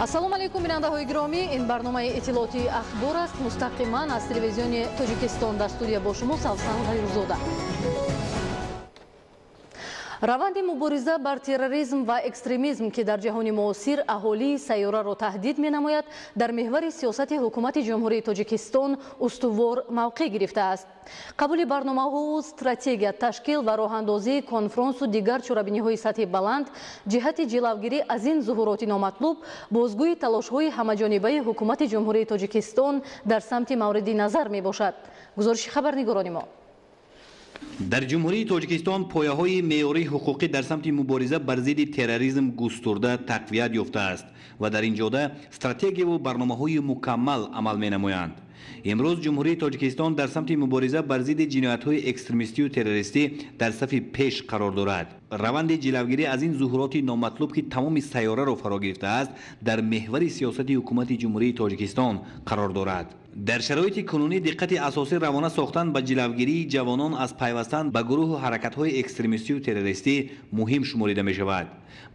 ассалому алайкум бинандаҳои гиромӣ, ин барномаи иттилоъоти ахбор аст. мустақиман аз телевизиони Тоҷикистон дар студия бо шумо Савсан Ғайрузода. раванди мубориза бар терроризм ва экстремизм ки дар ҷаҳони муосир аҳолии сайёраро таҳдид менамояд, дар меҳвари сиёсати ҳукумати ҷумҳурии Тоҷикистон устувор мавқеъ гирифтааст. қабули барномаҳо, стратегия, ташкил ва роҳандозии конфронсу дигар чорабиниҳои сатҳи баланд ҷиҳати ҷилавгирӣ аз ин зуҳуроти номатлуб бозгӯи талошҳои ҳамаҷонибаи ҳукумати ҷумҳурии Тоҷикистон дар самти мавриди назар мебошад. гузориши хабарнигорони мо. дар ҷумҳурии Тоҷикистон пояҳои меъёрии ҳуқуқӣ дар самти мубориза бар зидди терроризм густурда тақвият ёфтааст ва дар ин ҷода стратегияву барномаҳои мукаммал амал менамоянд. имрӯз ҷумҳурии Тоҷикистон дар самти мубориза бар зидди ҷиноятҳои экстремистию террористӣ дар сафи пеш қарор дорад. раванди ҷилавгирӣ аз ин зуҳуроти номатлуб ки тамоми сайёраро фаро гирифтааст, дар меҳвари сиёсати ҳукумати ҷумҳурии Тоҷикистон қарор дорад. дар шароити кунунӣ диққати асосӣ равона сохтан ба ҷилавгирии ҷавонон аз пайвастан ба гурӯҳу ҳаракатҳои экстремистию террористӣ муҳим шуморида мешавад.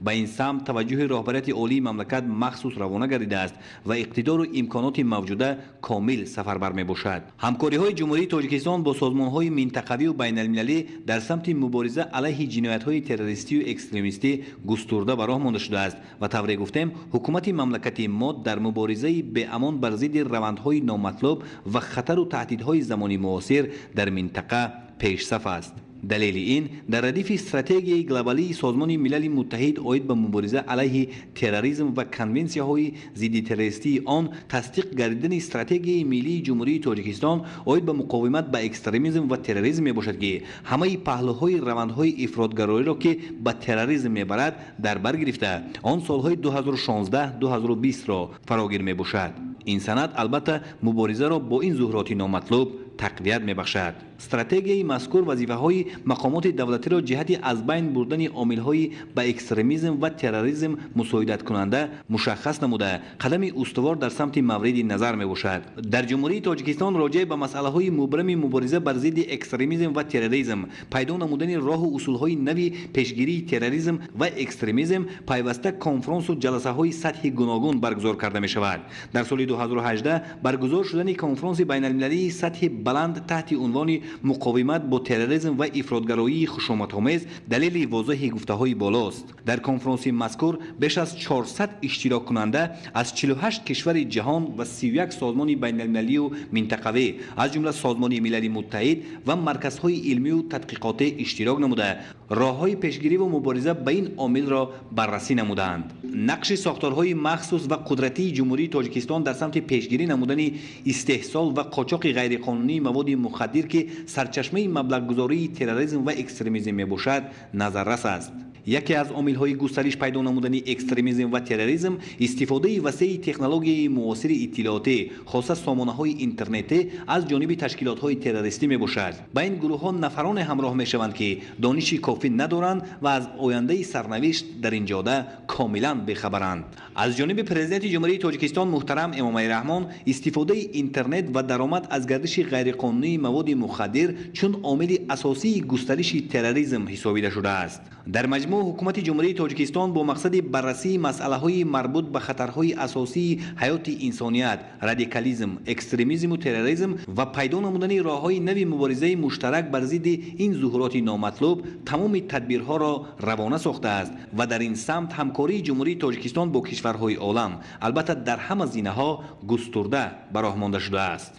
ба ин самт таваҷҷӯҳи роҳбарияти олии мамлакат махсус равона гардидааст ва иқтидору имконоти мавҷуда комил сафарбар мебошад. ҳамкориҳои ҷумҳурии Тоҷикистон бо созмонҳои минтақавию байналмилалӣ дар самти мубориза алайҳи ҷиноятҳои террористию экстремистӣ густурда ба роҳ монда шудааст ва тавре гуфтем ҳукумати мамлакати мо дар муборизаи беамон бар зидди равандҳои номатлуб ва хатару таҳдидҳои замони муосир дар минтақа пешсаф аст. далели ин дар радифи стратегияи глобалии созмони милали муттаҳид оид ба мубориза алайҳи терроризм ва конвенсияҳои зидди террористии он тасдиқ гардидани стратегияи миллии ҷумҳурии Тоҷикистон оид ба муқовимат ба экстремизм ва терроризм мебошад ки ҳамаи паҳлӯҳои равандҳои ифротгароиро ки ба терроризм мебарад дар бар гирифта он солҳои 2016-2020-ро фарогир мебошад. ин санад албатта муборизаро бо ин зуҳуроти номатлуб тақвият мебахшад. стратегияи мазкур вазифаҳои мақомоти давлатиро ҷиҳати аз байн бурдани омилҳои ба экстремизм ва терроризм мусоидаткунанда мушаххас намуда қадами устувор дар самти мавриди назар мебошад. дар ҷумҳурии Тоҷикистон роҷеъ ба масъалаҳои мубрами мубориза бар зидди экстремизм ва терроризм, пайдо намудани роҳу усулҳои нави пешгирии терроризм ва экстремизм пайваста конфронсу ҷаласаҳои сатҳи гуногун баргузор карда мешавад. дар соли 2018 баргузор шудани конфронси байналмилалии сатҳи баланд таҳти унвони муқовимат бо терроризм ва ифротгароии хушоматомез далели возеҳи гуфтаҳои болост. дар конфронси мазкур беш аз 400 иштироккунанда аз 48 кишвари ҷаҳон ва 31 созмони байналмилалию минтақавӣ аз ҷумла созмони милали муттаҳид ва марказҳои илмию тадқиқотӣ иштирок намуда роҳҳои пешгириву мубориза ба ин омилро баррасӣ намуданд. нақши сохторҳои махсус ва қудратии ҷумҳурии Тоҷикистон дар самти пешгирӣ намудани истеҳсол ва қочоқи ғайриқонунии маводи мухаддир ки сарчашмаи маблағгузории терроризм ва экстремизм мебошад назаррас аст. яке аз омилҳои густариш пайдо намудани экстремизм ва терроризм истифодаи васеи технологияи муосири иттилоотӣ хоса сомонаҳои интернетӣ аз ҷониби ташкилотҳои террористӣ мебошад. ба ин гурӯҳҳо нафароне ҳамроҳ мешаванд ки дониши кофӣ надоранд ва аз ояндаи сарнавишт дар ин ҷода комилан бехабаранд. аз ҷониби президенти ҷумҳурии Тоҷикистон муҳтарам Эмомалӣ Раҳмон истифодаи интернет ва даромад аз гардиши ғайриқонунии маводи мухаддир чун омили асосии густариши терроризм ҳисобида шудааст. дар маҷмӯъ ҳукумати ҷумҳурии Тоҷикистон бо мақсади баррасии масъалаҳои марбут ба хатарҳои асосии ҳаёти инсоният, радикализм, экстремизму терроризм ва пайдо намудани роҳҳои нави муборизаи муштарак бар зидди ин зуҳуроти номатлуб тамоми тадбирҳоро равона сохтааст ва дар ин самт ҳамкории ҷумҳурии Тоҷикистон бо кишварҳои олам албатта дар ҳама зинаҳо густурда ба роҳ монда шудааст.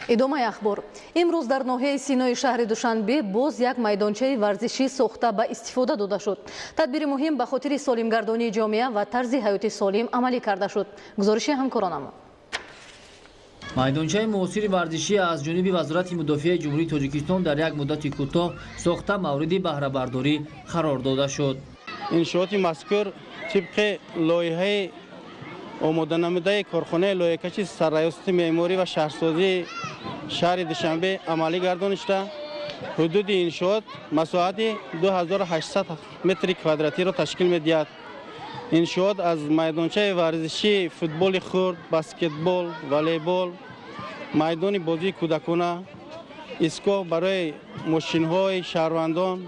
идомаи ахбор. имрӯз дар ноҳияи синои шаҳри Душанбе боз як майдончаи варзишӣ сохта ба истифода дода шуд. тадбири муҳим ба хотири солимгардонии ҷомеа ва тарзи ҳаёти солим амалӣ карда шуд. гузориши ҳамкоронам. майдончаи муосири варзишӣ аз ҷониби вазорати мудофиаи ҷумҳурии Тоҷикистон дар як муддати кӯтоҳ сохта мавриди баҳрабардорӣ қарор дода шуд. иншооти мазкур тибқи лоиҳаи омоданамудаи корхонаи лоиҳакаши сарраёсати меъморӣ ва шаҳрсозии шаҳри Душанбе амалӣ гардоништа ҳудуди иншоот масоҳати 2800 метри квадратиро ташкил медиҳад. иншоот аз майдончаи варзишии футболи хурд, баскетбол, волейбол, майдони бозии кӯдакона, истгоҳ барои мошинҳои шаҳрвандон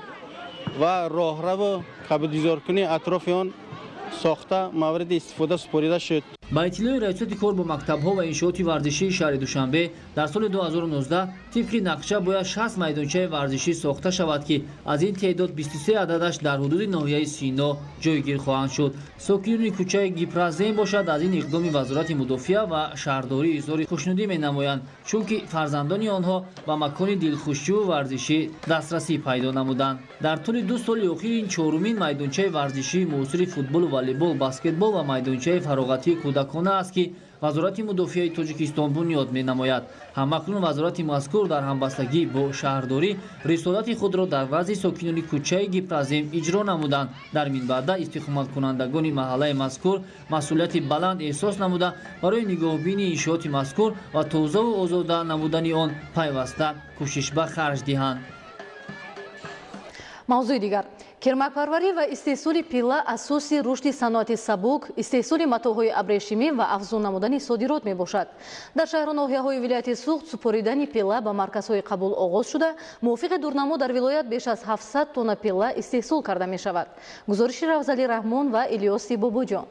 ва роҳраву қабулгузоркунии атрофи он ساخته مورد استفاده سپرده شد. با اطلاع رئیسیت کار با مکتب‌ها و انشاءات ورزشی شهر دوشنبه در سال 2019 طبق نقشه باید 60 میدانچه ورزشی ساخته شود که از این تعداد 23 عددش در حدود ناحیه سینا جایگیر خواهند شد. ساکنان کوچه گیپرزین باشد از این اقدام وزارت مدافعه و شهرداری اظهار خوشنودی می‌نمایند چونکه فرزندان آنها به مکان دلخوشی و ورزشی دسترسی پیدا نمودند. در طول 2 سال اخیر این چهارمین میدانچه ورزشی معاصر فوتبال و والیبال، بسکتبال و میدانچه فراغتی کودکانه است که وزارت مدافعه تاجیکستان بنیاد می‌نماید. همکنون وزارت مذکور در همبستگی با شهرداری رسالت خود را در وضع ساکنان کوچه گیپرزیم اجرا نمودند. در این بعد استقامت کنندگان محله مذکور مسئولیت بلند احساس نموده برای نگاهبینی انشاءات مذکور و توزیع و آزاده نمودن آن پیوسته کوشش به خرج دهند. موضوع دیگر، کرمکپروری و استحصال پیله اساس رشد صنعت سبک، استحصال متاح‌های ابریشمی و افزون نمودن صادرات میباشد. در شهر و ناحیه‌های ولایت سوخت سپاریدن پیله به مرکزهای قبول آغاز شده. موافق دورنما در ولایت بیش از 700 تن پیله استحصال کرده می شود. گزارش روزعلی رحمان و الیاس بابوجان.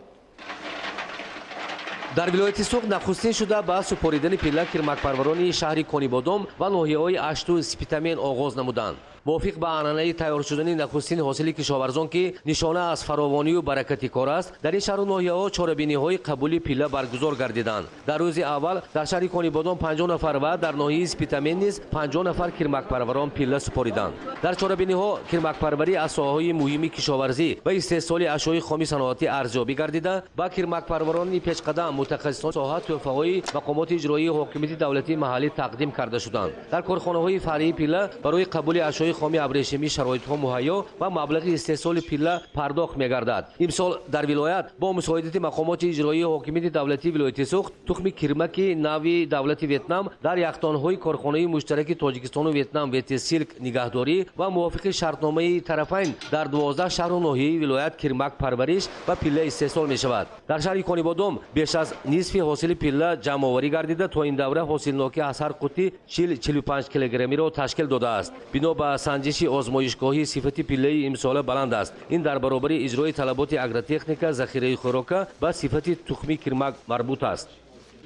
در ولایت سوخت نخستین شده با سپاریدن پیله کرمکپروران شهر کنیبادام و ناحیه‌های اشت و سپیتامین آغاز نمودند. موافق به عنعنه تیار شدن نخستین حاصل کشاورزان که نشانه از فراوانی و برکتی کار است، در این شهر و ناحیه‌ها چاره‌بینی‌های قبولی پیله برگزار گردیدند. در روز اول در شهر کنیبادام 50 نفر و در ناحیه سپیتامین نیز 50 نفر کرمکپروران پیله سپاریدند. در چاره‌بینی‌ها کرمکپروری از ساحه‌های مهم کشاورزی و استحصال اشیاء خام صنعتی ارزیابی گردیده با کرمکپروران پیشقدم متخصصان ساحه توفیق‌های مقامات اجرایی حکومت دولتی محلی تقدیم کرده شدند. در کارخانه‌های فرعی پیله برای قبول اشیاء خام ابریشمی شرایط‌ها مهیا و مبلغ استحصال پیله پرداخت می‌گردد. امسال در ولایت با مساعدت مقامات اجرایی حکومت دولتی ولایت سوخت تخم کرمک نوی دولت ویتنام در یختان‌های کارخانه مشترک تاجیکستان و ویتنام ویتسیلک نگهداری و موافق شرطنامه طرفین در 12 شهر و ناحیه ولایت کرمک پرورش و پیله استحصال می‌شود. در شهر کنیبادام بیش از نصف حاصل پیله جمع‌آوری گردیده تا این دوره حاصلناکی از هر قطعه 40-45 کیلوگرمی را تشکیل داده است. بنا به سنجش آزمایشگاهی صفت پیله امسال بلند است. این در برابر اجرای طلبات اگرتکنیک ذخیره خوراک و صفت تخمی کرمک مربوط است.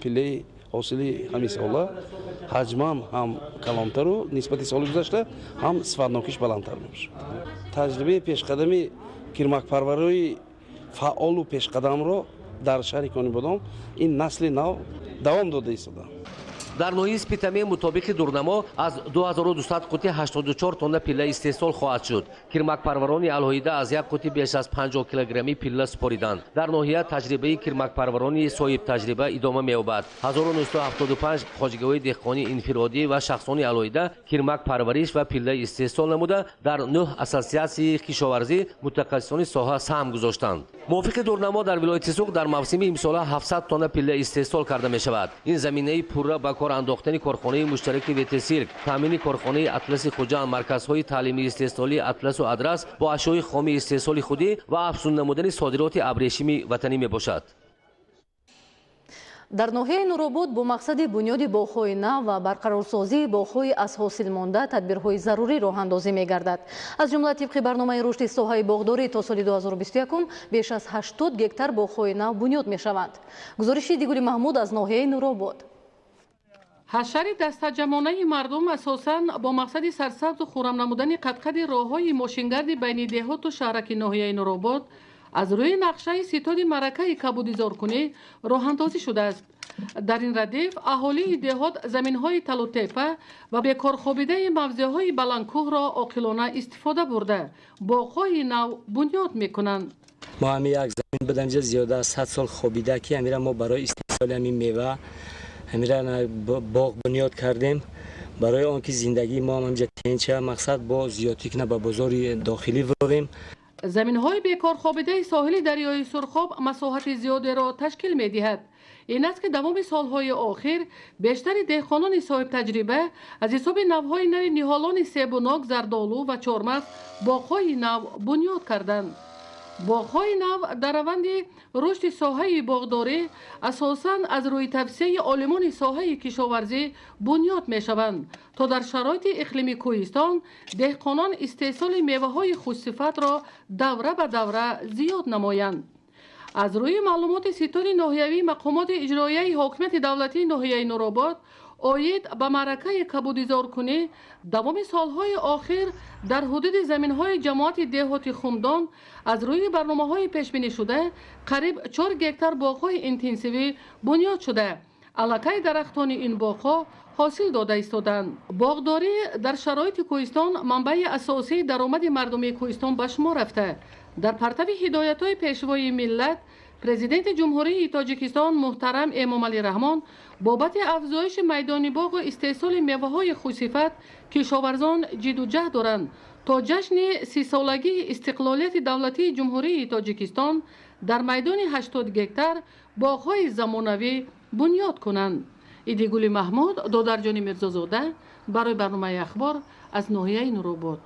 پیله حاصل همین سال حجم هم کلانتر و نسبت سال گذشته هم صفرناکیش بلندتر میشه. تجربه پیشقدمی کرمکپروری فعال و پیشقدم را در شهر کنیبادام این نسل نو دوام داده است. در ناحیه سپیتامین مطابق دورنما از 2200 قطعه 84 تن پیله استحصال خواهد شد. کرمکپروران الهیده از یک قطعه بیش از 50 کیلوگرمی پیله سپاریدند. در ناحیه تجربه کرمکپروران صاحب تجربه ادامه می‌یابد. 1975 خواجگی‌های دهقانی انفرادی و شخصان الهیده کرمک پرورش و پیله استحصال نموده در 9 اساسیاسی کشاورزی متخصصان ساحه سهم گذاشتند. موافق دورنما در ولایت سوخت در موسم امسال 700 تن پیله استحصال کرده می‌شود. این زمینه پورا با کار انداختن کارخانه مشترک ویتسیلک، تامین کارخانه اطلس خوجان، مرکزهای تعلیمی استحصالی اطلس و ادرس با اشیاء خام استحصالی خودی و افزون نمودن صادرات ابریشمی وطنی میباشد. در ناحیه نورآباد با مقصد بنیاد باغ‌های نو و برقرارسازی باغ‌های از حاصل مانده تدبیرهای ضروری راه اندازی می‌گردد. از جمله طبق برنامه رشد ساحه باغداری تا سال 2021 بیش از 80 گکتار باغ‌های نو بنیاد می‌شوند. گزارش دیگری محمود از ناحیه نورآباد. حشر دستجمعانه مردم اساساً با مقصد سرسبز و خرم نمودن قد راه‌های ماشینگرد بین دهات و شهرک ناحیه نورآباد از روی نقشه ستاد مرکه کبودی زارکنی راه اندازی شده است. در این ردیف اهالی دهات زمین‌های تل و تپه و بیکار خوابیده موضع‌های بلندکوه را عاقلانه استفاده برده باغ‌های نو بنیاد می‌کنند. ما هم یک زمین بدن زیاده از 100 سال خوابیده که همیشه ما برای استحصال همین میوه همیشه باغ بنیاد کردیم برای آنکه زندگی ما هم همجا تنچه مقصد با زیادی کنه به بازار داخلی بریم. زمین‌های بیکار خوابیده ساحل دریای سرخاب مساحت زیادی را تشکیل می‌دهد. این است که تمام سالهای آخر بیشتر دهقانان صاحب تجربه از حساب نوهای نوی نهالان سیبوناک، زردآلو و چهارمغز باغ‌های نو بنیاد کردند. باغ‌های نو در روند رشد ساحه باغداری اساساً از روی توسعه عالمان ساحه کشاورزی بنیاد می‌شوند تا در شرایط اقلیمی کوهستان دهقانان استحصال میوه‌های خوش‌صفت را دوره به دوره زیاد نمایند. از روی معلومات ستون ناحیوی مقامات اجرایی حاکمیت دولتی ناحیه نورآباد اوید به معرکه کبودیزارکنی دوام سالهای آخر در حدود زمینهای جماعت دهاتی خمدان از روی برنامه‌های پیش‌بینی شده قریب 4 گکتار باغ‌های اینتنسیوی بنیاد شده. علاقه درختان این باغ‌ها حاصل داده ایستادند. باغداری در شرایط کوهستان منبع اساسی درآمد مردمی کوهستان به شمار رفته. در پرتو هدایت‌های پیشوای ملت پرزیدنت جمهوری تاجیکستان محترم امامعلی رحمان بابت افزایش میدان باغ و استحصال میوه‌های خوشصفت کشاورزان جد و جهد دارند تا جشن 30 سالگی استقلالیت دولتی جمهوری تاجیکستان در میدان 80 گکتار باغ‌های زمانوی بنیاد کنند. ایدیگولی محمود دادرجانی میرزازاده برای برنامه اخبار از ناحیه نورآباد.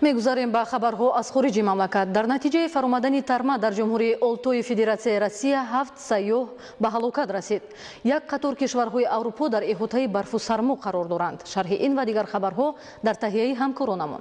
میگذاریم به خبرها از خارج مملکت. در نتیجه فرآمدن ترما در جمهوری اولتوی فدراسیای روسیه 7 سیاح به هلاکت رسید. یک قطار کشورهای اروپا در احاطه برف و سرما قرار دارند. شرح این و دیگر خبرها در تهیه همکارانمان.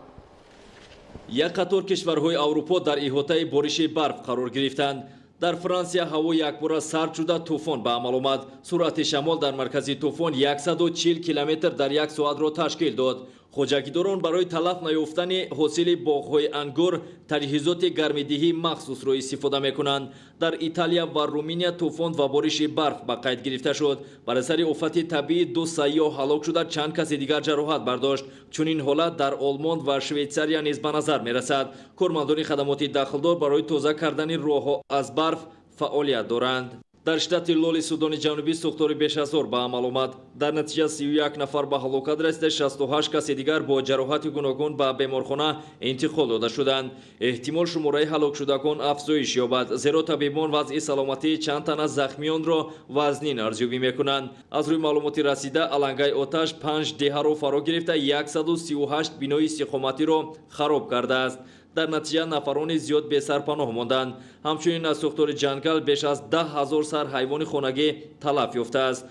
یک قطار کشورهای اروپا در احاطه بارش برف قرار گرفتند. در فرانسه هوا یکباره سرد شده طوفان به عمل آمد. سرعت شمال در مرکز طوفان 140 کیلومتر در یک ساعت را تشکیل داد. خوجکیداران برای تلف نیافتن حاصل باغ‌های انگور تجهیزات گرمایدهی مخصوص را استفاده می‌کنند. در ایتالیا و رومانیا طوفان و بارش برف به قید گرفته شد. بر اثر آفت طبیعی 2 سیاح هلاک شده، چند کس دیگر جراحت برداشت. چنین حالت در آلمان و شویتزاریا نیز به نظر می‌رسد. کارمندان خدمات داخلدار برای تازه کردن راه‌ها از برف فعالیت دارند. در شتات لولی سودان جنوبی سوختاری بیش از 1000 به عمل آمد. در نتیجه 31 نفر به هلاکت رسیده، 68 کس دیگر با جراحت گوناگون به بیمارخانه انتقال داده شدند. احتمال شماره هلاک شدگان افزایش یابد، زیرا طبیبان وضع سلامتی چند تن از زخمیان را وزنین ارزیابی میکنند. از روی معلومات رسیده علنگای آتش 5 دهه را فرا گرفته 138 بینای استقامتی را خراب کرده است. در نتیجه نفران زیاد به سر پناه ماندند. همچنین از سوختار جنگل بیش از 10,000 سر حیوان خانگی تلف یافته است.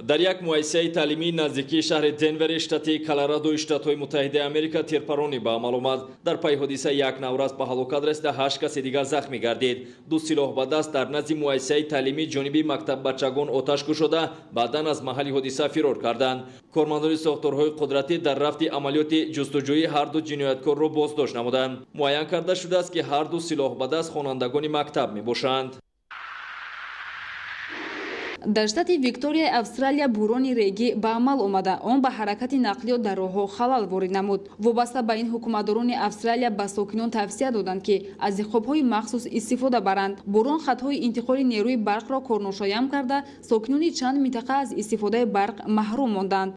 در یک مؤسسه تعلیمی نزدیکی شهر دنور شتات کلرادو شتات‌های متحده آمریکا تیرپرانی به عمل آمد. در پی حادثه یک نورست به هلاکت رسیده 8 کس دیگر زخمی گردید. 2 سلاح به دست در نزد مؤسسه تعلیمی جانبی مکتب بچگان آتش گشوده بعدا از محل حادثه فرار کردند. کارمندان ساختارهای قدرتی در رفت عملیات جستجویی هر دو جنایتکار را بازداشت نمودند. معین کرده شده است که هر دو سلاح به دست خوانندگان مکتب میباشند. در штати Виктория, Австралия бӯрони реги ба амал омада. Он ба ҳаракати нақлиёт дар роҳҳо халал ворид намуд. Вобаста ба ин ҳукуматдорони Австралия ба сокинон тавсия доданд ки аз иқобҳои махсус истифода баранд. Бӯрон хатҳои интиқоли нерӯи барқро корношоям карда, сокинони чанд минтақа аз истифодаи барқ маҳрум монданд.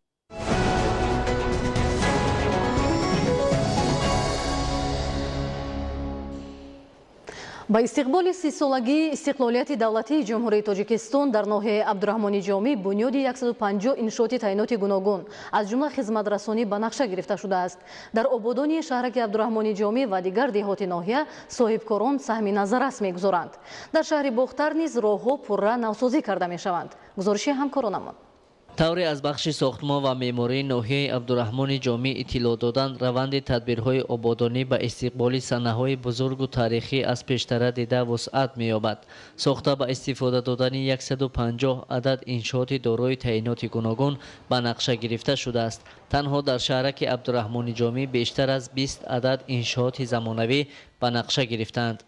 با استقبال 30 سالگی استقلالیت دولتی جمهوری تاجیکستان در ناحیه عبدالرحمانی جامی بنیاد 150 انشاءات تعیینات گوناگون از جمله خدمت رسانی به نقشه گرفته شده است. در آبادانی شهرک عبدالرحمانی جامی و دیگر دهات ناحیه صاحبکاران سهم نظر است می‌گذارند. در شهر باختر نیز راه‌ها پرره نوسازی کرده می‌شوند. گزارش همکارانمان. طوری از بخش ساختمان و معماری ناحیه عبدالرحمن جامی اطلاع دادند روند تدبیرهای آبادانی به استقبال صحنه‌های بزرگ و تاریخی از پیشتر دیده وسعت می‌یابد. ساخته به استفاده دادن 150 عدد انشاءات دارای تعیینات گوناگون به نقشه گرفته شده است. تنها در شهرک عبدالرحمن جامی بیشتر از 20 عدد انشاءات زمانوی به نقشه گرفتند.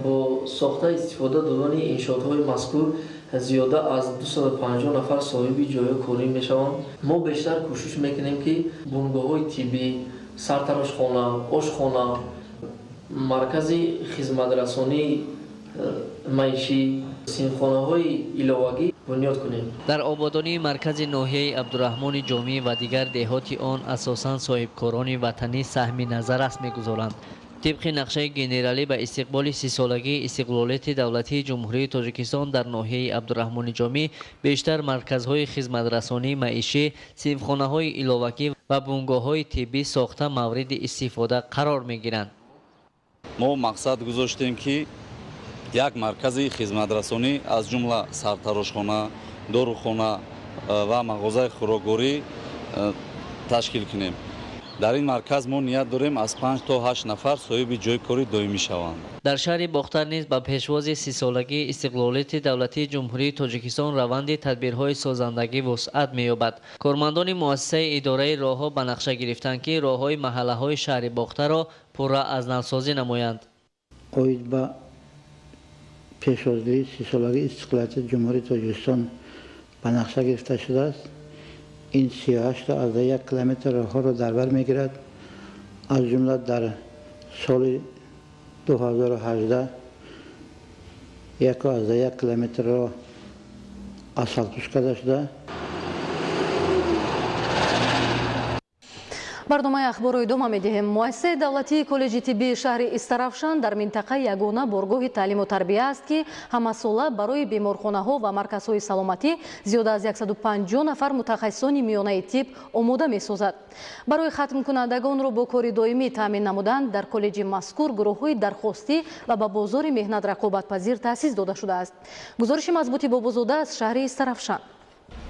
با ساخته استفاده دادن انشاءات‌های مذکور زیاده از 250 نفر صاحب جای کاری میشوند. ما بیشتر کوشش میکنیم که بنگاه‌های طبی، سرتراشخانه، آشخانه، مرکز خدمت رسانی معیشی، سینخانه‌های علاوگی بنیاد کنیم. در آبادانی مرکز ناحیه عبدالرحمن جامی و دیگر دهات آن اساساً صاحبکاران وطنی سهم نظر است می‌گذارند. طبق نقشه گنرالی به استقبال 30 سالگی استقلالیت دولتی جمهوری تاجیکستان در ناحیه عبدالرحمن جامی بیشتر مرکزهای خدمت رسانی معیشی، صنفخانه‌های علاوگی و بنگاه‌های طبی ساخته مورد استفاده قرار می‌گیرند. ما مقصد گذاشتیم که یک مرکز خدمت رسانی از جمله سرتراشخانه، داروخانه و مغازه خوراکوری تشکیل کنیم. дар ин марказ мо ният дорем аз 5 то 8 нафар соҳиби ҷойи кори доимӣ шаванд. дар шаҳри бохтар низ ба пешвози 30-солагии истиқлолияти давлатии ҷумҳурии тоҷикистон раванди тадбирҳои созандагӣ вусъат меёбад. кормандони муассисаи идораи роҳҳо ба нақша гирифтанд ки роҳҳои маҳаллаҳои шаҳри бохтарро пурра аз навсозӣ намоянд. оид ба пешвозии 30-солагии истиқлолияти ҷумҳурии тоҷикистон ба нақша гирифта шудааст. ин 38.1 километр роҳҳоро дар бар мегирад. аз ҷумла дар соли 2018 1.1 километрро асфалтпӯш карда шуда. барномаи ахборро идома медиҳем. муассисаи давлатии коллеҷи тиббии шаҳри Истаравшан дар минтақа ягона боргоҳи таълиму тарбия аст ки ҳамасола барои беморхонаҳо ва марказҳои саломатӣ зиёда аз 150 нафар мутахассисони миёнаи тиб омода месозад. барои хатмкунандагонро бо кори доимӣ таъмин намудан дар коллеҷи мазкур гурӯҳҳои дархостӣ ва ба бозори меҳнат рақобатпазир таъсис дода шудааст. гузориши мазбути бобозода аз шаҳри Истаравшан.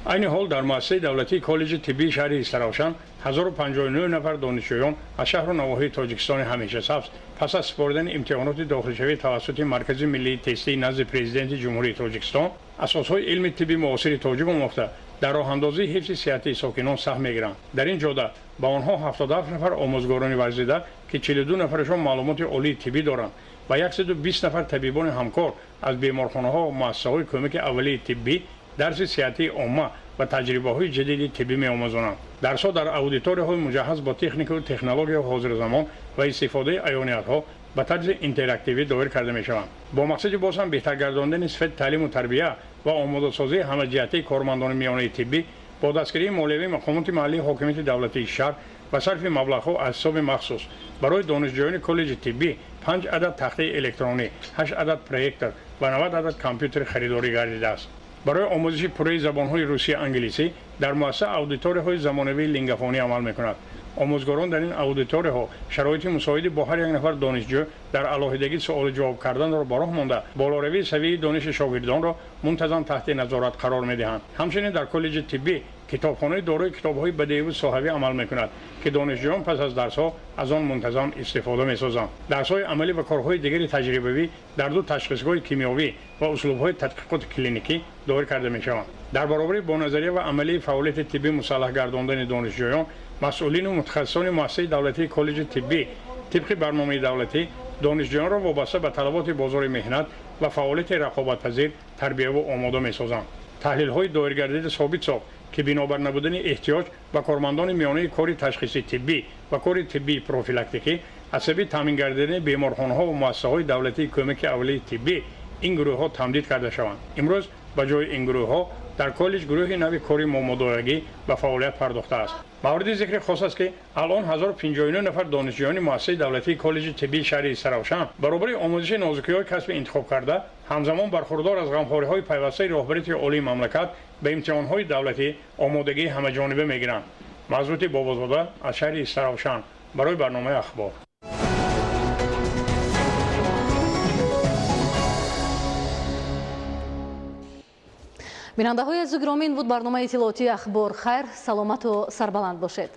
айни ҳол дар муассисаи давлатии коллеҷи тиббии шаҳри Истаравшан 1059 нафар донишҷӯён аз шаҳру навоҳии Тоҷикистони ҳамешасабз пас аз супоридани имтиҳоноти дохилшавӣ тавассути маркази миллии тестии назди президенти ҷумҳурии Тоҷикистон асосҳои илми тибби муосири тоҷик омӯхта дар роҳандозии ҳифзи сиҳати сокинон саҳм мегиранд. дар ин ҷода ба онҳо 77 нафар омӯзгорони варзида ки 42 нафарашон маълумоти олии тиббӣ доранд ва 120 нафар табибони ҳамкор аз беморхонаҳо ва муассисаҳои кӯмаки аввалии тиббӣ дарси сиҳатии омма ва таҷрибаҳои ҷадиди тиббӣ меомӯзонанд. дарсҳо дар аудиторияҳои муҷаҳҳаз бо техникаву технологияи ҳозирзамон ва истифодаи аёниятҳо ба тарзи интерактивӣ доир карда мешаванд. бо мақсади боз ҳам беҳтаргардондани сифати таълиму тарбия ва омодасозии ҳамаҷиҳатии кормандони миёнаи тиббӣ бо дастгирии молиявии мақомоти маҳаллии ҳокимияти давлатии шаҳр ва сарфи маблағҳо аз ҳисоби махсус барои донишҷӯёни коллеҷи тиббӣ 5 адад тахтаи электронӣ, 8 адад проектор ва 90 адад компютери харидорӣ гардидааст. барои омӯзиши пурраи забонҳои русия англисӣ дар муассиса аудиторияҳои замонавии лингафонӣ амал мекунад. омӯзгорон дар ин аудиторияҳо шароити мусоиди бо ҳар як нафар донишҷӯ дар алоҳидагӣ суолу ҷавоб карданро ба роҳ монда болоравии савияи дониши шогирдонро мунтазам таҳти назорат қарор медиҳанд. ҳамчунин дар коллеҷи тиббӣ китобхонаи дорои китобҳои бадеиву соҳавӣ амал мекунад ки донишҷӯён пас аз дарсҳо аз он мунтазам истифода месозанд. дарсҳои амалӣ ва корҳои дигари таҷрибавӣ дар ду ташхисгоҳи кимиёвӣ ва услубҳои тадқиқоти клиникӣ доир карда мешаванд. дар баробари бо назария ва амалии фаъолияти тиббӣ мусаллаҳ гардондани донишҷӯён масъулину мутахассисони муассисаи давлатии коллеҷи тиббӣ тибқи барномаи давлатӣ донишҷӯёнро вобаста ба талаботи бозори меҳнат ва фаъолияти рақобатпазир тарбияву омода месозанд. таҳлилҳои доиргардида собит сохт ки бинобар набудани эҳтиёҷ ба кормандони миёнаи кори ташхиси тиббӣ ва кори тиббии профилактикӣ аз сабаби таъмин гардидани беморхонаҳо ва муассисаҳои давлатии кӯмаки аввалии тиббӣ ин гурӯҳҳо тамдид карда шаванд. имрӯз ба ҷои ин гурӯҳҳо дар коллеҷ гурӯҳи нави кори момодорагӣ ба фаъолият пардохтааст. мавриди зикри хос аст ки алон 1059 нафар донишҷӯёни муассисаи давлатии коллеҷи тиббии шаҳри Истаравшан баробари омӯзиши нозукиҳои касби интихоб карда ҳамзамон бархурдор аз ғамхориҳои пайвастаи роҳбарияти олии мамлакат ба имтиҳонҳои давлатӣ омодагии ҳамаҷонибе мегиранд. мазбути бобозода аз шаҳри Истаравшан барои барномаи ахбор. бинандаҳои азизу гиромӣ, ин буд барномаи иттилоотии ахбор. хайр, саломату сарбаланд бошед.